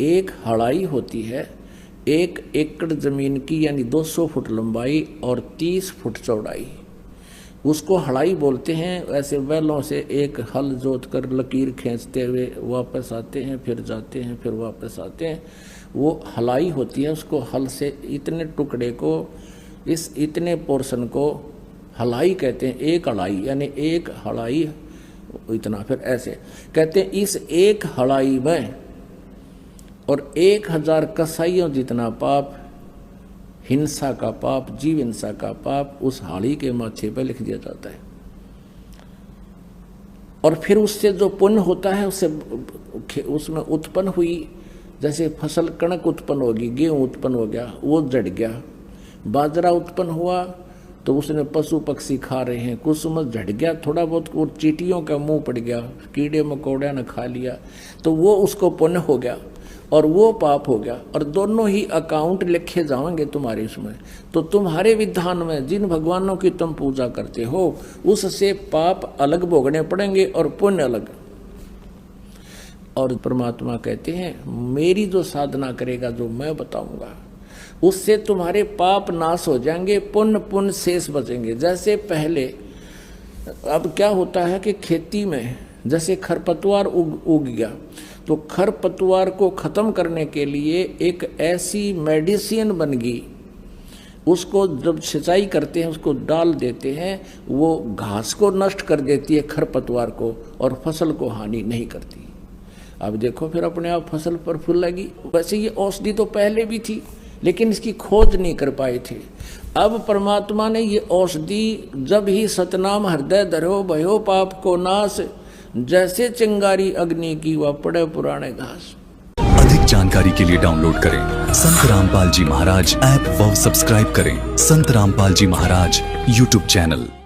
एक हड़ाई होती है 1 एकड़ जमीन की, यानी 200 फुट लंबाई और 30 फुट चौड़ाई, उसको हड़ाई बोलते हैं। ऐसे बैलों से एक हल जोत कर लकीर खींचते हुए वापस आते हैं, फिर जाते हैं, फिर वापस आते हैं, वो हलाई होती है। उसको हल से इतने टुकड़े को, इस इतने पोर्शन को हलाई कहते हैं। एक हड़ाई यानी एक हड़ाई इतना, फिर ऐसे कहते हैं। इस एक हड़ाई में और 1000 कसाईयों जितना पाप, हिंसा का पाप, जीव हिंसा का पाप उस हाड़ी के माथे पर लिख दिया जाता है। और फिर उससे जो पुण्य होता है, उससे उसमें उत्पन्न हुई, जैसे फसल कणक उत्पन्न होगी, गेहूं उत्पन्न हो गया, वो जड़ गया। बाजरा उत्पन्न हुआ तो उसने पशु पक्षी खा रहे हैं, कुसुम झड़ गया, थोड़ा बहुत वो चींटियों का मुंह पड़ गया, कीड़े मकोड़े ने खा लिया, तो वो उसको पुण्य हो गया और वो पाप हो गया। और दोनों ही अकाउंट लिखे जाएंगे तुम्हारे उसमें। तो तुम्हारे विधान में जिन भगवानों की तुम पूजा करते हो, उससे पाप अलग भोगने पड़ेंगे और पुण्य अलग। और परमात्मा कहते हैं मेरी जो साधना करेगा, जो मैं बताऊंगा, उससे तुम्हारे पाप नाश हो जाएंगे, पुण्य पुण्य शेष बचेंगे। जैसे पहले, अब क्या होता है कि खेती में जैसे खरपतवार उग गया, तो खरपतवार को खत्म करने के लिए एक ऐसी मेडिसिन बन गई, उसको जब सिंचाई करते हैं, उसको डाल देते हैं, वो घास को नष्ट कर देती है खरपतवार को, और फसल को हानि नहीं करती। अब देखो फिर अपने आप फसल पर फूल लगी। वैसे ये औषधि तो पहले भी थी, लेकिन इसकी खोज नहीं कर पाए थे। अब परमात्मा ने ये औषधि, जब ही सतनाम हृदय धरो भयो पाप को नाश, जैसे चिंगारी अग्नि की वह पड़े पुराने घास। अधिक जानकारी के लिए डाउनलोड करें संत रामपाल जी महाराज ऐप व सब्सक्राइब करें संत रामपाल जी महाराज यूट्यूब चैनल।